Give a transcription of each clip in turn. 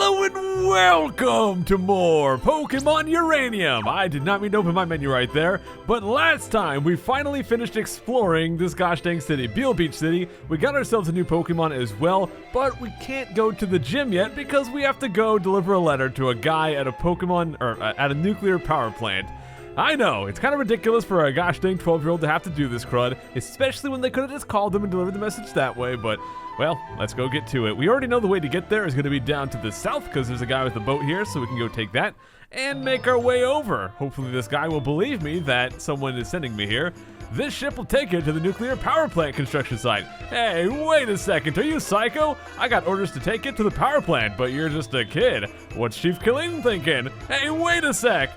Hello and welcome to more Pokemon Uranium. I did not mean to open my menu right there, but last time we finally finished exploring this gosh dang city, Beale Beach City. We got ourselves a new Pokemon as well, but we can't go to the gym yet because we have to go deliver a letter to a guy at a nuclear power plant. I know, it's kind of ridiculous for a gosh dang 12-year-old to have to do this, CRUD, especially when they could have just called him and delivered the message that way, but, well, let's go get to it. We already know the way to get there is going to be down to the south because there's a guy with a boat here, so we can go take that and make our way over. Hopefully this guy will believe me that someone is sending me here. This ship will take you to the nuclear power plant construction site. Hey, wait a second, are you psycho? I got orders to take it to the power plant, but you're just a kid. What's Chief Khalin thinking? Hey, wait a sec.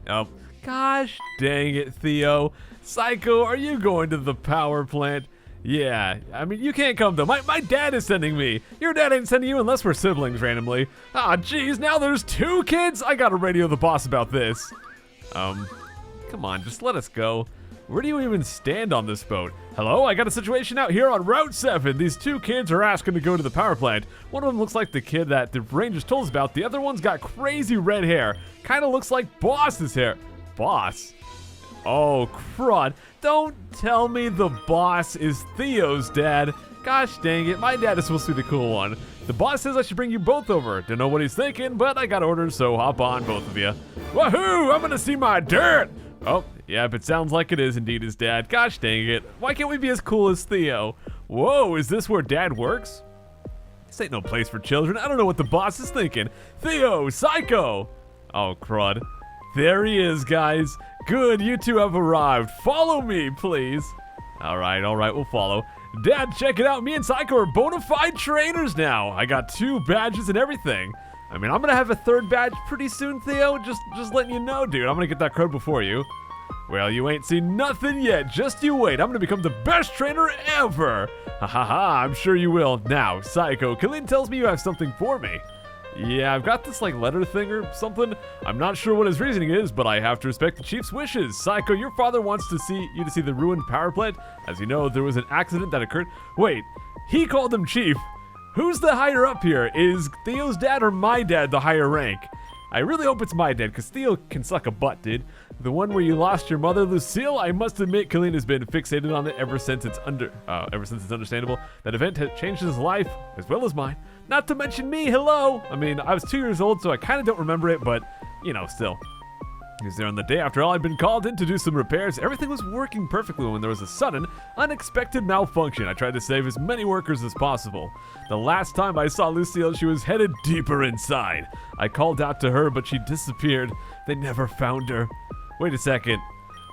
Oh, gosh dang it, Theo. Psycho, are you going to the power plant? Yeah, I mean, you can't come though. My dad is sending me. Your dad ain't sending you unless we're siblings randomly. Ah, geez, now there's 2 kids? I gotta radio the boss about this. Come on, just let us go. Where do you even stand on this boat? Hello, I got a situation out here on Route 7. These 2 kids are asking to go to the power plant. One of them looks like the kid that the Rangers told us about. The other one's got crazy red hair. Kind of looks like Boss's hair. Boss? Oh, crud. Don't tell me the boss is Theo's dad. Gosh dang it, my dad is supposed to be the cool one. The boss says I should bring you both over. Don't know what he's thinking, but I got orders, so hop on, both of you. Woohoo, I'm gonna see my dad. Oh, yep, it sounds like it is indeed his dad. Gosh dang it. Why can't we be as cool as Theo? Whoa, is this where dad works? This ain't no place for children. I don't know what the boss is thinking. Theo, Psycho! Oh, crud. There he is, guys. Good, you 2 have arrived. Follow me, please. All right, we'll follow. Dad, check it out. Me and Psycho are bona fide trainers now. I got 2 badges and everything. I mean, I'm gonna have a 3rd badge pretty soon, Theo. Just letting you know, dude. I'm gonna get that CRUD before you. Well, you ain't seen nothing yet. Just you wait. I'm gonna become the best trainer ever. Ha ha ha, I'm sure you will. Now, Psycho, Khalin tells me you have something for me. Yeah, I've got this like letter thing or something. I'm not sure what his reasoning is, but I have to respect the chief's wishes. Psycho, your father wants to see the ruined power plant. As you know, there was an accident that occurred. Wait, he called him chief. Who's the higher up here? Is Theo's dad or my dad the higher rank? I really hope it's my dad, because Theo can suck a butt, dude. The one where you lost your mother, Lucille? I must admit, Khalin has been fixated on it ever since it's understandable. That event has changed his life, as well as mine. Not to mention me, hello! I mean, I was 2 years old, so I kind of don't remember it, but, you know, still. He was there on the day after all I'd been called in to do some repairs. Everything was working perfectly when there was a sudden, unexpected malfunction. I tried to save as many workers as possible. The last time I saw Lucille, she was headed deeper inside. I called out to her, but she disappeared. They never found her. Wait a second.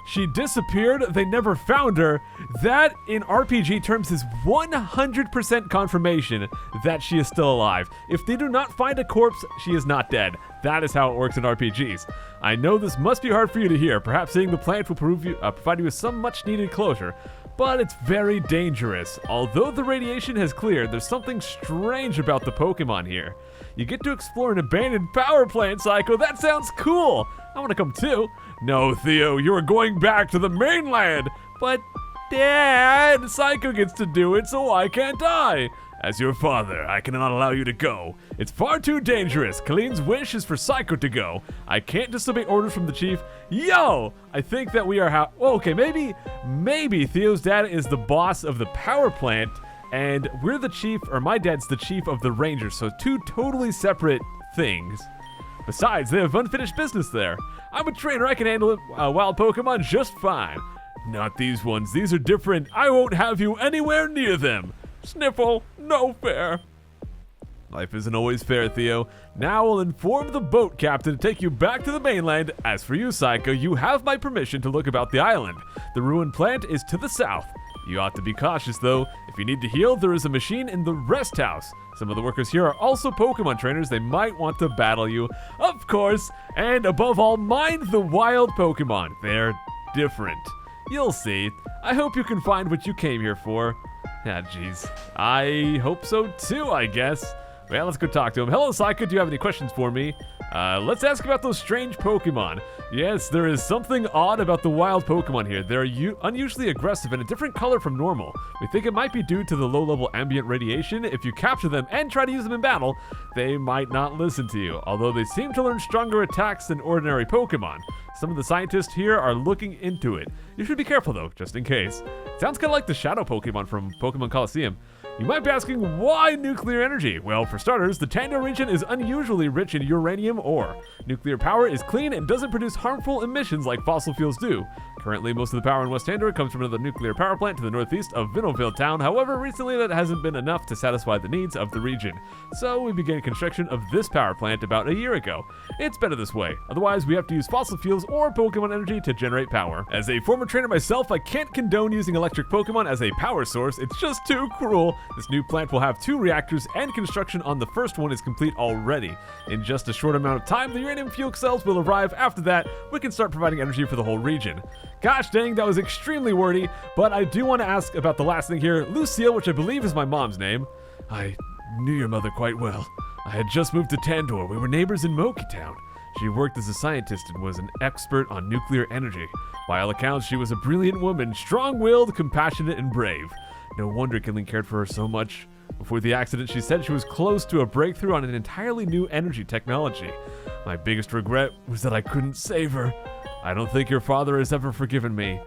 She disappeared, they never found her. That, in RPG terms, is 100% confirmation that she is still alive. If they do not find a corpse, she is not dead. That is how it works in RPGs. I know this must be hard for you to hear. Perhaps seeing the plant will provide you with some much-needed closure. But it's very dangerous. Although the radiation has cleared, there's something strange about the Pokemon here. You get to explore an abandoned power plant, Psycho. That sounds cool. I want to come too. No, Theo, you're going back to the mainland. But, Dad, Psycho gets to do it, so why can't I? As your father, I cannot allow you to go. It's far too dangerous. Khalin's wish is for Psycho to go. I can't disobey orders from the chief. Yo! I think that we are okay, maybe Theo's dad is the boss of the power plant, and we're the chief, or my dad's the chief of the Rangers, so 2 totally separate things. Besides, they have unfinished business there. I'm a trainer, I can handle wild Pokemon just fine. Not these ones, these are different. I won't have you anywhere near them. Sniffle, no fair. Life isn't always fair, Theo. Now I'll inform the boat captain to take you back to the mainland. As for you, Psycho, you have my permission to look about the island. The ruined plant is to the south. You ought to be cautious, though. If you need to heal, there is a machine in the rest house. Some of the workers here are also Pokemon trainers. They might want to battle you. Of course, and above all, mind the wild Pokemon. They're different. You'll see. I hope you can find what you came here for. Ah, jeez. I hope so too, I guess. Well, let's go talk to him. Hello, Psycho. Do you have any questions for me? Let's ask about those strange Pokemon. Yes, there is something odd about the wild Pokemon here. They're unusually aggressive and a different color from normal. We think it might be due to the low-level ambient radiation. If you capture them and try to use them in battle, they might not listen to you, although they seem to learn stronger attacks than ordinary Pokemon. Some of the scientists here are looking into it. You should be careful though, just in case. It sounds kind of like the shadow Pokemon from Pokemon Coliseum. You might be asking, why nuclear energy? Well, for starters, the Tando region is unusually rich in uranium ore. Nuclear power is clean and doesn't produce harmful emissions like fossil fuels do. Currently, most of the power in West Tando comes from another nuclear power plant to the northeast of Vinnoville town. However, recently that hasn't been enough to satisfy the needs of the region. So we began construction of this power plant about a year ago. It's better this way. Otherwise, we have to use fossil fuels or Pokemon energy to generate power. As a former trainer myself, I can't condone using electric Pokemon as a power source. It's just too cruel. This new plant will have 2 reactors and construction on the first one is complete already. In just a short amount of time, the uranium fuel cells will arrive. After that, we can start providing energy for the whole region. Gosh dang, that was extremely wordy, but I do want to ask about the last thing here. Lucille, which I believe is my mom's name. I knew your mother quite well. I had just moved to Tandor. We were neighbors in Moki Town. She worked as a scientist and was an expert on nuclear energy. By all accounts, she was a brilliant woman, strong-willed, compassionate, and brave. No wonder Killing cared for her so much. Before the accident, she said she was close to a breakthrough on an entirely new energy technology. My biggest regret was that I couldn't save her. I don't think your father has ever forgiven me.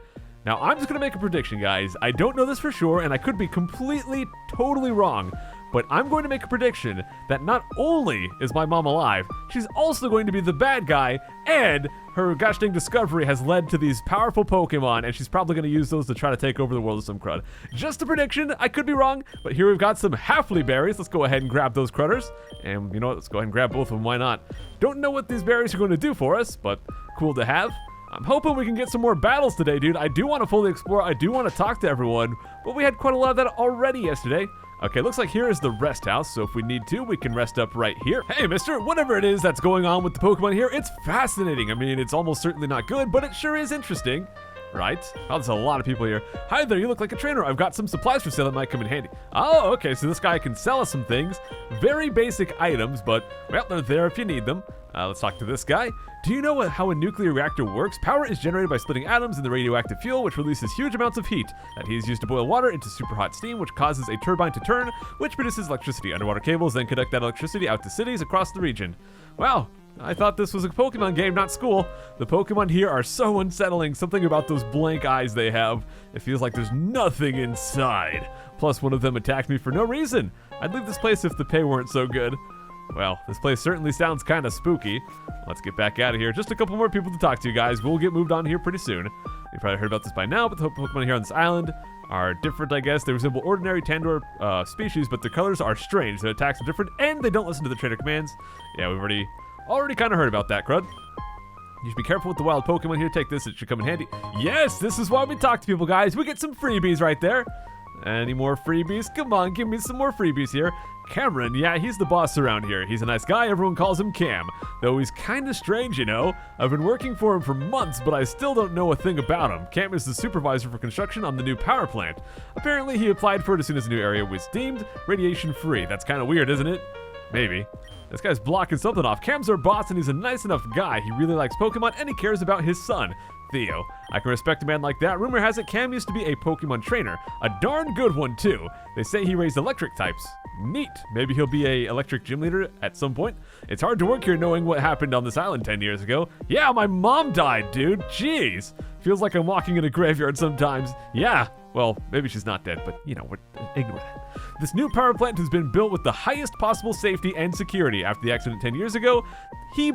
Now, I'm just going to make a prediction, guys. I don't know this for sure, and I could be completely, totally wrong. But I'm going to make a prediction that not only is my mom alive, she's also going to be the bad guy, and her gosh dang discovery has led to these powerful Pokemon, and she's probably going to use those to try to take over the world of some crud. Just a prediction, I could be wrong, but here we've got some Halfly berries. Let's go ahead and grab those Crudders. And you know what, let's go ahead and grab both of them, why not? Don't know what these berries are going to do for us, but cool to have. I'm hoping we can get some more battles today, dude. I do want to fully explore, I do want to talk to everyone, but we had quite a lot of that already yesterday. Okay, looks like here is the rest house, so if we need to, we can rest up right here. Hey, mister, whatever it is that's going on with the Pokemon here, it's fascinating. I mean, it's almost certainly not good, but it sure is interesting. Right? Oh, there's a lot of people here. Hi there, you look like a trainer. I've got some supplies for sale that might come in handy. Oh, okay, so this guy can sell us some things. Very basic items, but, well, they're there if you need them. Let's talk to this guy. Do you know how a nuclear reactor works? Power is generated by splitting atoms in the radioactive fuel, which releases huge amounts of heat. That heat is used to boil water into super hot steam, which causes a turbine to turn, which produces electricity. Underwater cables then conduct that electricity out to cities across the region. Wow. I thought this was a Pokemon game, not school. The Pokemon here are so unsettling. Something about those blank eyes they have. It feels like there's nothing inside. Plus, one of them attacked me for no reason. I'd leave this place if the pay weren't so good. Well, this place certainly sounds kind of spooky. Let's get back out of here. Just a couple more people to talk to, guys. We'll get moved on here pretty soon. You've probably heard about this by now, but the Pokemon here on this island are different, I guess. They resemble ordinary Tandor species, but their colors are strange. Their attacks are different, and they don't listen to the trainer commands. Yeah, we've already kind of heard about that, CRUD. You should be careful with the wild Pokemon here. Take this, it should come in handy. Yes, this is why we talk to people, guys. We get some freebies right there. Any more freebies? Come on, give me some more freebies here. Cameron, yeah, he's the boss around here. He's a nice guy, everyone calls him Cam. Though he's kind of strange, you know. I've been working for him for months, but I still don't know a thing about him. Cam is the supervisor for construction on the new power plant. Apparently, he applied for it as soon as the new area was deemed radiation-free. That's kind of weird, isn't it? Maybe. This guy's blocking something off. Cam's our boss, and he's a nice enough guy. He really likes Pokemon, and he cares about his son, Theo. I can respect a man like that. Rumor has it Cam used to be a Pokemon trainer. A darn good one, too. They say he raised electric types. Neat. Maybe he'll be a electric gym leader at some point. It's hard to work here knowing what happened on this island 10 years ago. Yeah, my mom died, dude. Jeez. Feels like I'm walking in a graveyard sometimes. Yeah. Well, maybe she's not dead, but, you know, ignore that. This new power plant has been built with the highest possible safety and security. After the accident 10 years ago,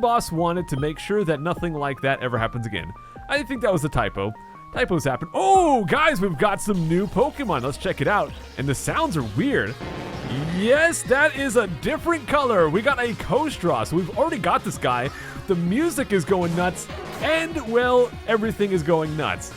boss wanted to make sure that nothing like that ever happens again. I think that was a typo. Typos happen. Oh, guys, we've got some new Pokemon. Let's check it out. And the sounds are weird. Yes, that is a different color. We got a Kostra, so we've already got this guy. The music is going nuts, and, well, everything is going nuts.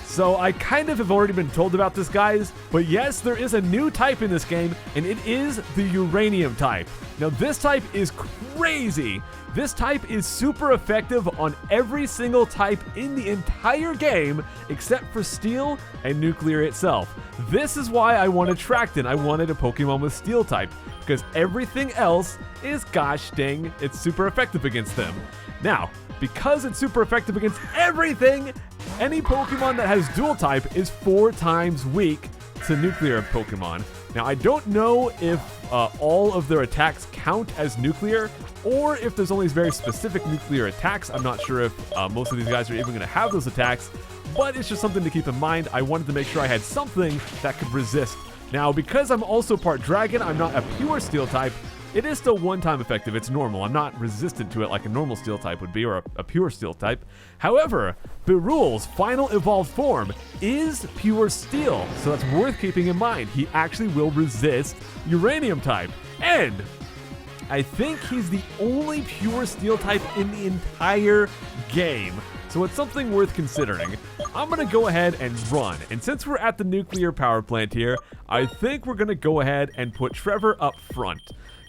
So I kind of have already been told about this, guys, but yes, there is a new type in this game, and it is the Uranium type. Now, this type is crazy. This type is super effective on every single type in the entire game, except for Steel and Nuclear itself. This is why I wanted Trackton. I wanted a Pokemon with Steel type. because everything else is gosh dang, it's super effective against them. Now, because it's super effective against everything, any Pokemon that has dual type is 4 times weak to nuclear Pokemon. Now, I don't know if all of their attacks count as nuclear, or if there's only very specific nuclear attacks. I'm not sure if most of these guys are even going to have those attacks, but it's just something to keep in mind. I wanted to make sure I had something that could resist. Now, because I'm also part dragon, I'm not a pure steel type. It is still one-time effective. It's normal. I'm not resistant to it like a normal steel type would be, or a pure steel type. However, Berule's final evolved form is pure steel, so that's worth keeping in mind. He actually will resist uranium type. And I think he's the only pure steel type in the entire game. So it's something worth considering. I'm going to go ahead and run. And since we're at the nuclear power plant here, I think we're going to go ahead and put Trevor up front.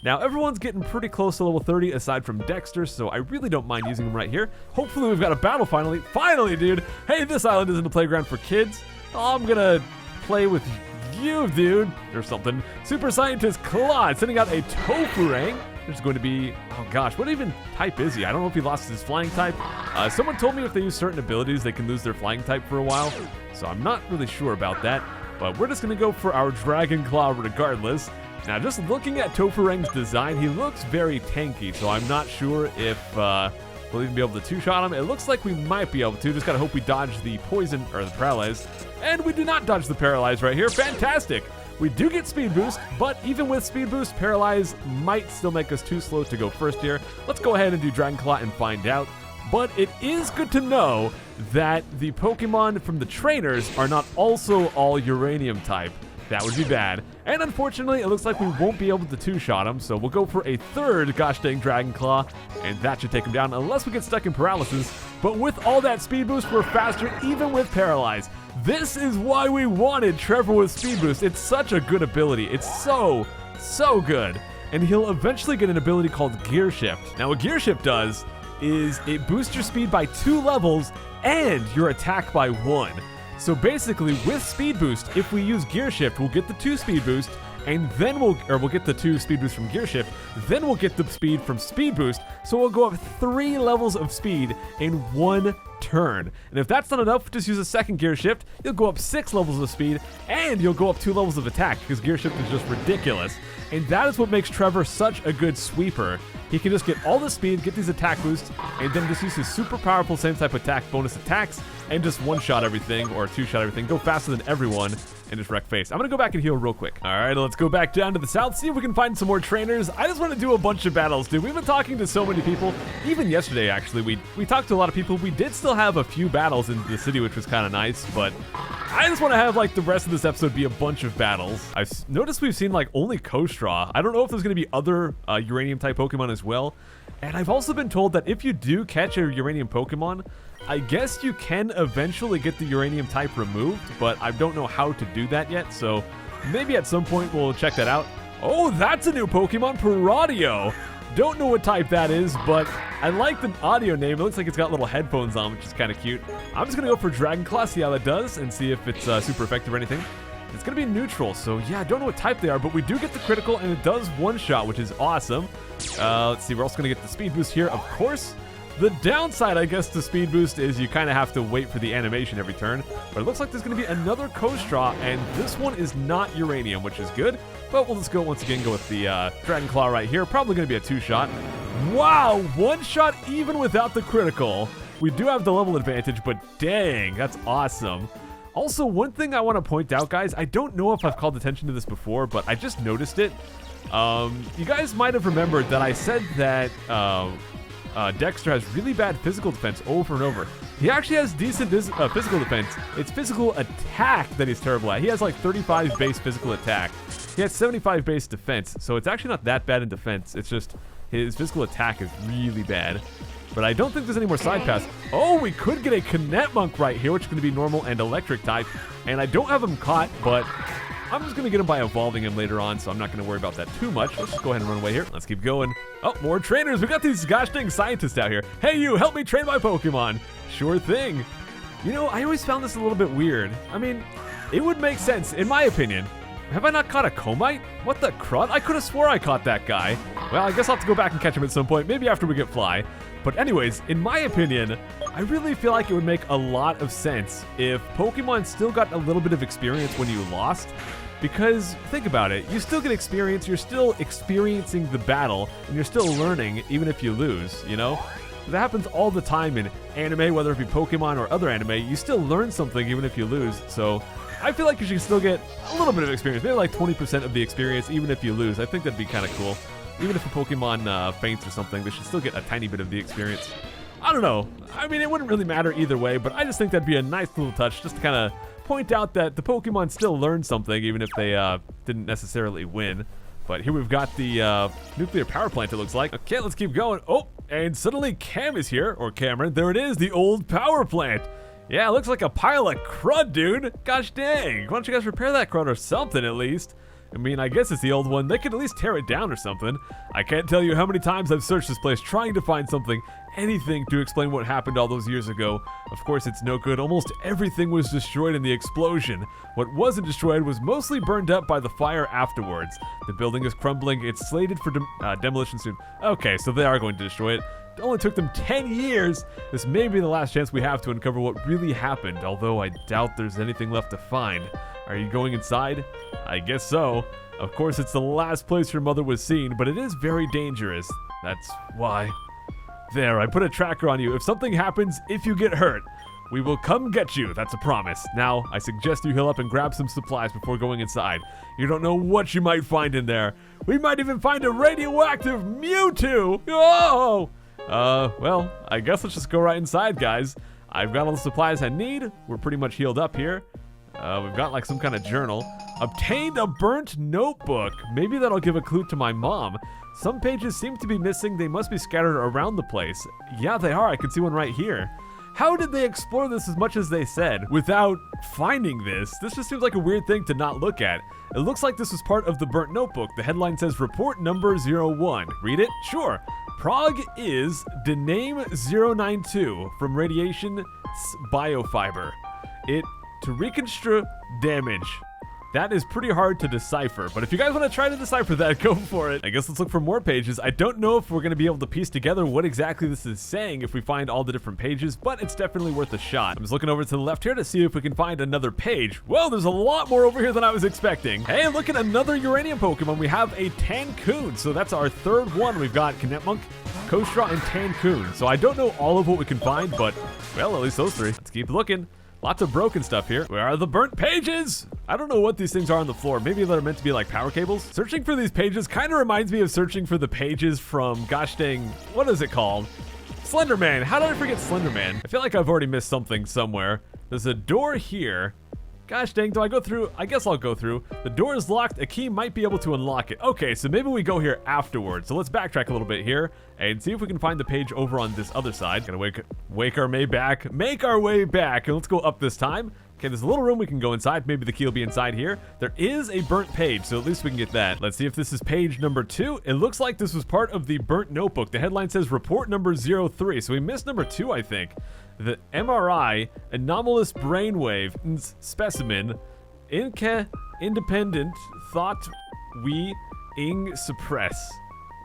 Now, everyone's getting pretty close to level 30 aside from Dexter, so I really don't mind using him right here. Hopefully we've got a battle finally. Finally, dude! Hey, this island isn't a playground for kids. I'm gonna play with you, dude, or something. Super Scientist Claude sending out a Tofurang. There's going to be, oh gosh, what even type is he? I don't know if he lost his flying type. Someone told me if they use certain abilities, they can lose their flying type for a while, so I'm not really sure about that. But we're just gonna go for our Dragon Claw regardless. Now, just looking at Tofurang's design, he looks very tanky, so I'm not sure if we'll even be able to two-shot him. It looks like we might be able to. Just gotta hope we dodge the poison, or the paralyze. And we do not dodge the paralyze right here. Fantastic! We do get speed boost, but even with speed boost, paralyze might still make us too slow to go first here. Let's go ahead and do Dragon Claw and find out. But it is good to know that the Pokemon from the trainers are not also all uranium type. That would be bad. And unfortunately, it looks like we won't be able to two-shot him, so we'll go for a third gosh dang Dragon Claw, and that should take him down unless we get stuck in paralysis. But with all that speed boost, we're faster even with paralyze. This is why we wanted Trevor with speed boost. It's such a good ability. It's so good. And he'll eventually get an ability called Gear Shift. Now, what Gear Shift does is it boosts your speed by 2 levels and your attack by 1. So basically, with Speed Boost, if we use Gear Shift, we'll get the 2 Speed Boost, and then we'll get the 2 Speed Boost from Gear Shift, then we'll get the speed from Speed Boost, so we'll go up 3 levels of speed in 1 turn. And if that's not enough, just use a second Gear Shift, you'll go up 6 levels of speed, and you'll go up 2 levels of attack, because Gear Shift is just ridiculous. And that is what makes Trevor such a good sweeper. He can just get all the speed, get these attack boosts, and then just use his super powerful same type attack bonus attacks, and just one-shot everything, or two-shot everything, go faster than everyone, and just wreck face. I'm gonna go back and heal real quick. Alright, let's go back down to the south, see if we can find some more trainers. I just want to do a bunch of battles, dude. We've been talking to so many people. Even yesterday, actually, we talked to a lot of people. We did still have a few battles in the city, which was kind of nice, but I just want to have, like, the rest of this episode be a bunch of battles. I've noticed we've seen, like, only Kostraw. I don't know if there's going to be other Uranium-type Pokemon as well. And I've also been told that if you do catch a Uranium Pokemon, I guess you can eventually get the Uranium type removed, but I don't know how to do that yet, so maybe at some point we'll check that out. Oh, that's a new Pokemon, Paradio! Don't know what type that is, but I like the audio name. It looks like it's got little headphones on, which is kind of cute. I'm just going to go for Dragon Claw, see how that does, and see if it's super effective or anything. It's going to be neutral, so yeah, I don't know what type they are, but we do get the critical, and it does one-shot, which is awesome. Let's see, we're also going to get the speed boost here, of course. The downside, I guess, to speed boost is you kind of have to wait for the animation every turn, but it looks like there's going to be another Kostraw, and this one is not Uranium, which is good, but we'll just go once again, go with the Dragon Claw right here. Probably going to be a two-shot. Wow, one-shot even without the critical. We do have the level advantage, but dang, that's awesome. Also, one thing I want to point out, guys, I don't know if I've called attention to this before, but I just noticed it. You guys might have remembered that I said that Dexter has really bad physical defense over and over. He actually has decent physical defense. It's physical attack that he's terrible at. He has like 35 base physical attack. He has 75 base defense, so it's actually not that bad in defense. It's just his physical attack is really bad. But I don't think there's any more side paths. Oh, we could get a Kinetmonk right here, which is going to be normal and electric type. And I don't have him caught, but I'm just going to get him by evolving him later on, so I'm not going to worry about that too much. Let's just go ahead and run away here. Let's keep going. Oh, more trainers. We got these gosh dang scientists out here. Hey, you, help me train my Pokemon. Sure thing. You know, I always found this a little bit weird. I mean, it would make sense, in my opinion, have I not caught a Comite? What the crud? I could have swore I caught that guy. Well, I guess I'll have to go back and catch him at some point, maybe after we get Fly. But anyways, in my opinion, I really feel like it would make a lot of sense if Pokemon still got a little bit of experience when you lost. Because, think about it, you still get experience, you're still experiencing the battle, and you're still learning even if you lose, you know? That happens all the time in anime, whether it be Pokemon or other anime, you still learn something even if you lose, so I feel like you should still get a little bit of experience, maybe like 20% of the experience even if you lose. I think that'd be kind of cool. Even if a Pokemon faints or something, they should still get a tiny bit of the experience. I don't know, I mean it wouldn't really matter either way, but I just think that'd be a nice little touch just to kind of point out that the Pokemon still learned something even if they didn't necessarily win. But here we've got the nuclear power plant, it looks like. Okay, let's keep going. Oh, and suddenly Cam is here, or Cameron. There it is, the old power plant. Yeah, it looks like a pile of crud, dude. Gosh dang, why don't you guys repair that crud or something at least? I mean, I guess it's the old one. They could at least tear it down or something. I can't tell you how many times I've searched this place trying to find something, anything to explain what happened all those years ago. Of course, it's no good. Almost everything was destroyed in the explosion. What wasn't destroyed was mostly burned up by the fire afterwards. The building is crumbling. It's slated for demolition soon. Okay, so they are going to destroy it. It only took them 10 years. This may be the last chance we have to uncover what really happened, although I doubt there's anything left to find. Are you going inside? I guess so. Of course, it's the last place your mother was seen, but it is very dangerous. That's why. There, I put a tracker on you. If something happens, if you get hurt, we will come get you. That's a promise. Now, I suggest you heal up and grab some supplies before going inside. You don't know what you might find in there. We might even find a radioactive Mewtwo. Oh! Well, I guess let's just go right inside, guys. I've got all the supplies I need. We're pretty much healed up here. We've got like some kind of journal. Obtained a burnt notebook. Maybe that'll give a clue to my mom. Some pages seem to be missing. They must be scattered around the place. Yeah, they are. I can see one right here. How did they explore this as much as they said without finding this? This just seems like a weird thing to not look at. It looks like this was part of the burnt notebook. The headline says report number 01. Read it? Sure. Prague is Dename 092 from radiation biofiber. It to reconstruct damage. That is pretty hard to decipher, but if you guys want to try to decipher that, go for it. I guess let's look for more pages. I don't know if we're going to be able to piece together what exactly this is saying if we find all the different pages, but it's definitely worth a shot. I'm just looking over to the left here to see if we can find another page. Well, there's a lot more over here than I was expecting. Hey, look at another Uranium Pokemon. We have a Tancoon, so that's our third one. We've got Kinetmunk, Kostra, and Tancoon. So I don't know all of what we can find, but, well, at least those three. Let's keep looking. Lots of broken stuff here. Where are the burnt pages? I don't know what these things are on the floor. Maybe they're meant to be like power cables. Searching for these pages kind of reminds me of searching for the pages from, gosh dang, what is it called? Slender Man. How did I forget Slender Man? I feel like I've already missed something somewhere. There's a door here. Gosh dang, do I go through? I guess I'll go through. The door is locked. A key might be able to unlock it. Okay, so maybe we go here afterwards. So let's backtrack a little bit here and see if we can find the page over on this other side. Gonna make our way back, and let's go up this time. Okay, there's a little room we can go inside. Maybe the key will be inside here. There is a burnt page, so at least we can get that. Let's see if this is page number 2. It looks like this was part of the burnt notebook. The headline says report number 03, so we missed number 2, I think. The MRI, anomalous brainwave specimen, independent thought we suppress.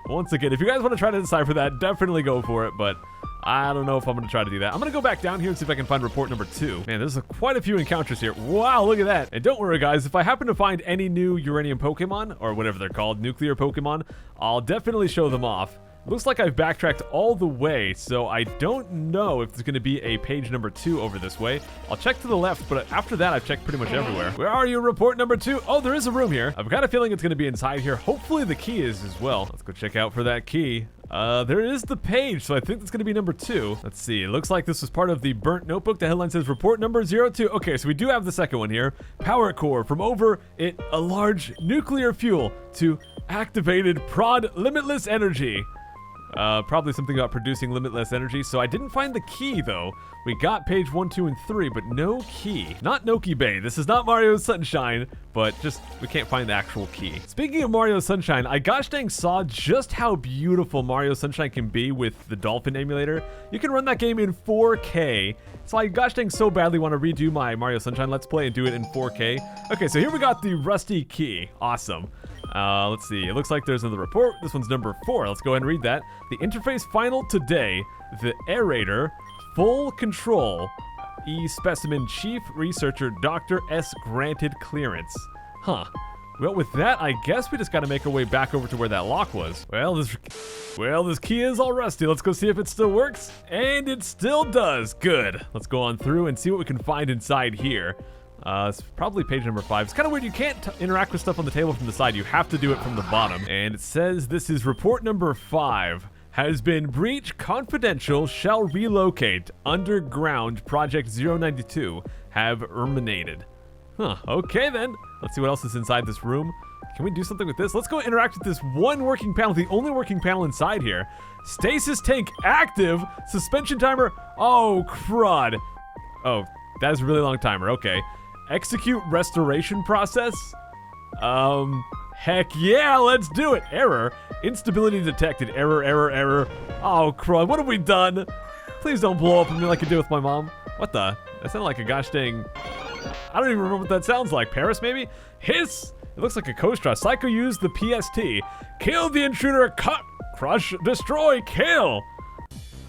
Once again, if you guys want to try to decipher that, definitely go for it, but I don't know if I'm going to try to do that. I'm going to go back down here and see if I can find report number 2. Man, there's quite a few encounters here. Wow, look at that. And don't worry, guys. If I happen to find any new Uranium Pokemon, or whatever they're called, nuclear Pokemon, I'll definitely show them off. Looks like I've backtracked all the way, so I don't know if there's going to be a page number 2 over this way. I'll check to the left, but after that, I've checked pretty much everywhere. Where are you, report number 2? Oh, there is a room here. I've got a feeling it's going to be inside here. Hopefully the key is as well. Let's go check out for that key. There is the page, so I think that's going to be number 2. Let's see. It looks like this was part of the burnt notebook. The headline says report number 02. Okay, so we do have the second one here. Power core from over it, a large nuclear fuel to activated prod limitless energy. Probably something about producing limitless energy. So I didn't find the key, though. We got page 1, 2, and 3, but no key. Not Noki Bay. This is not Mario Sunshine, but just we can't find the actual key. Speaking of Mario Sunshine, I gosh dang saw just how beautiful Mario Sunshine can be with the Dolphin emulator. You can run that game in 4K. So I gosh dang so badly want to redo my Mario Sunshine Let's Play and do it in 4K. Okay, so here we got the rusty key. Awesome. Let's see. It looks like there's another report. This one's number 4. Let's go ahead and read that. The interface final today. The aerator. Full control. E-Specimen Chief Researcher Dr. S. granted clearance. Huh. Well, with that, I guess we just got to make our way back over to where that lock was. Well, this key is all rusty. Let's go see if it still works. And it still does. Good. Let's go on through and see what we can find inside here. It's probably page number 5. It's kind of weird. You can't interact with stuff on the table from the side. You have to do it from the bottom. And it says this is report number 5. Has been breached. Confidential. Shall relocate. Underground. Project 092. Have terminated. Huh. Okay then. Let's see what else is inside this room. Can we do something with this? Let's go interact with this one working panel. The only working panel inside here. Stasis tank active. Suspension timer. Oh, crud. Oh, that is a really long timer. Okay. Execute restoration process. Heck yeah, let's do it. Error. Instability detected. Error. Oh, crud. What have we done? Please don't blow up on me like you did with my mom. What the? That sounded like a gosh dang... I don't even remember what that sounds like. Paris, maybe? Hiss! It looks like a Kostra. Psycho used the PST. Kill the intruder. Cut. Crush. Destroy. Kill.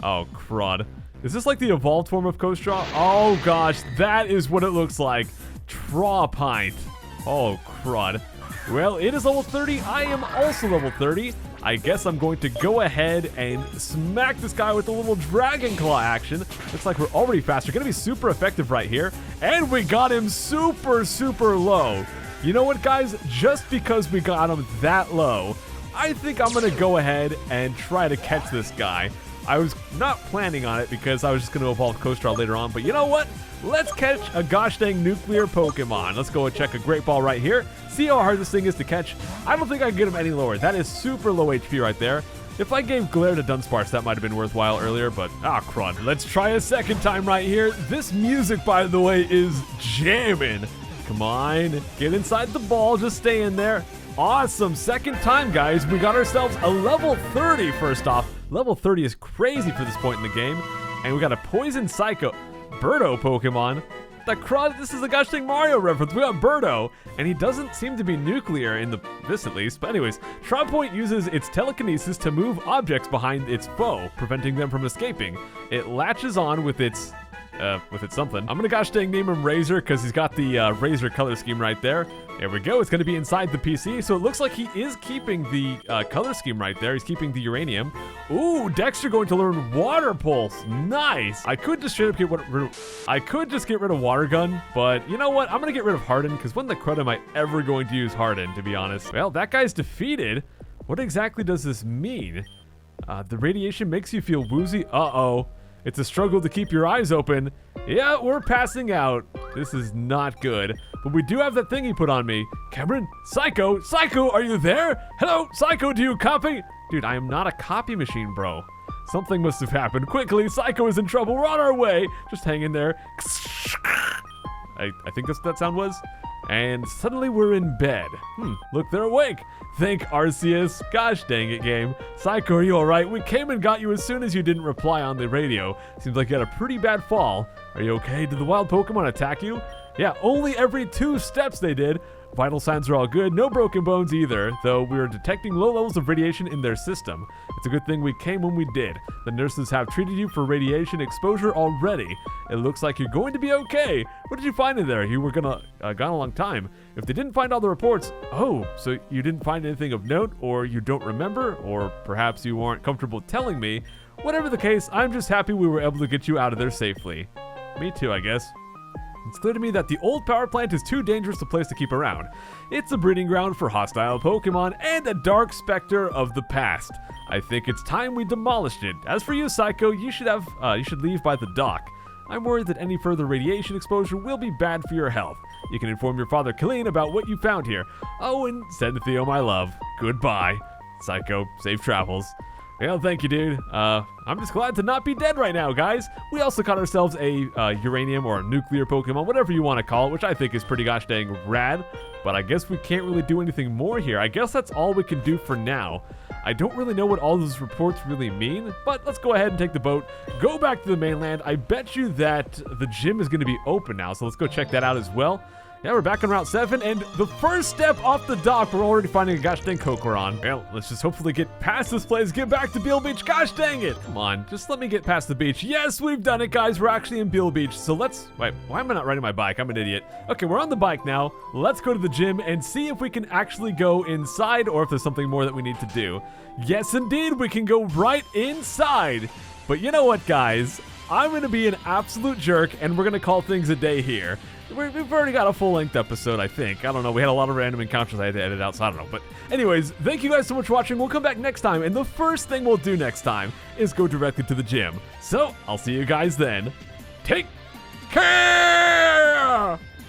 Oh, crud. Is this like the evolved form of Kostra? Oh, gosh. That is what it looks like. Trawpint. Oh, crud. Well, it is level 30. I am also level 30. I guess I'm going to go ahead and smack this guy with a little Dragon Claw action. Looks like we're already faster. Gonna be super effective right here. And we got him super, super low. You know what, guys? Just because we got him that low, I think I'm gonna go ahead and try to catch this guy. I was not planning on it because I was just going to evolve Kostra later on. But you know what? Let's catch a gosh dang nuclear Pokemon. Let's go and check a Great Ball right here. See how hard this thing is to catch. I don't think I can get him any lower. That is super low HP right there. If I gave Glare to Dunsparce, that might have been worthwhile earlier, but crud. Let's try a second time right here. This music, by the way, is jamming. Come on. Get inside the ball. Just stay in there. Awesome. Second time, guys. We got ourselves a level 30 first off. Level 30 is crazy for this point in the game. And we got a Poison Psycho Birdo Pokemon. The crud, this is a gosh dang Mario reference. We got Birdo, and he doesn't seem to be nuclear in this at least. But anyways, Trawpint uses its telekinesis to move objects behind its foe, preventing them from escaping. It latches on with its something. I'm gonna gosh dang name him Razor because he's got the Razor color scheme right there. There we go. It's gonna be inside the PC, so it looks like he is keeping the color scheme right there. He's keeping the Uranium. Ooh, Dexter going to learn Water Pulse. Nice. I could just straight up get rid of Water Gun, but you know what? I'm gonna get rid of Harden because when the crud am I ever going to use Harden? To be honest. Well, that guy's defeated. What exactly does this mean? The radiation makes you feel woozy. Uh-oh. It's a struggle to keep your eyes open. Yeah, we're passing out. This is not good. But we do have that thing he put on me. Cameron? Psycho? Psycho, are you there? Hello? Psycho, do you copy? Dude, I am not a copy machine, bro. Something must have happened. Quickly, Psycho is in trouble. We're on our way. Just hang in there. I think that's what that sound was. And suddenly we're in bed. Look, they're awake. Thank Arceus. Gosh dang it, game. Psycho, are you alright? We came and got you as soon as you didn't reply on the radio. Seems like you had a pretty bad fall. Are you okay? Did the wild Pokemon attack you? Yeah, only every 2 steps they did. Vital signs are all good. No broken bones either, though we are detecting low levels of radiation in their system. It's a good thing we came when we did. The nurses have treated you for radiation exposure already. It looks like you're going to be okay. What did you find in there? You were gone a long time. If they didn't find all the reports, so you didn't find anything of note, or you don't remember, or perhaps you weren't comfortable telling me. Whatever the case, I'm just happy we were able to get you out of there safely. Me too, I guess. It's clear to me that the old power plant is too dangerous a place to keep around. It's a breeding ground for hostile Pokemon and a dark specter of the past. I think it's time we demolished it. As for you, Psycho, you should leave by the dock. I'm worried that any further radiation exposure will be bad for your health. You can inform your father, Colleen, about what you found here. Oh, and send Theo my love. Goodbye. Psycho, safe travels. Well, thank you, dude. I'm just glad to not be dead right now, guys. We also caught ourselves a uranium or a nuclear Pokemon, whatever you want to call it, which I think is pretty gosh dang rad. But I guess we can't really do anything more here. I guess that's all we can do for now. I don't really know what all those reports really mean, but let's go ahead and take the boat, go back to the mainland. I bet you that the gym is going to be open now, so let's go check that out as well. Yeah, we're back on Route 7, and the first step off the dock, we're already finding a gosh dang Kokoron. Well, let's just hopefully get past this place, get back to Beale Beach. Gosh dang it! Come on, just let me get past the beach. Yes, we've done it, guys. We're actually in Beale Beach, so let's... Wait, why am I not riding my bike? I'm an idiot. Okay, we're on the bike now. Let's go to the gym and see if we can actually go inside or if there's something more that we need to do. Yes, indeed, we can go right inside. But you know what, guys? I'm going to be an absolute jerk, and we're going to call things a day here. We've already got a full-length episode, I think. I don't know. We had a lot of random encounters I had to edit out, so I don't know. But anyways, thank you guys so much for watching. We'll come back next time, and the first thing we'll do next time is go directly to the gym. So, I'll see you guys then. Take care!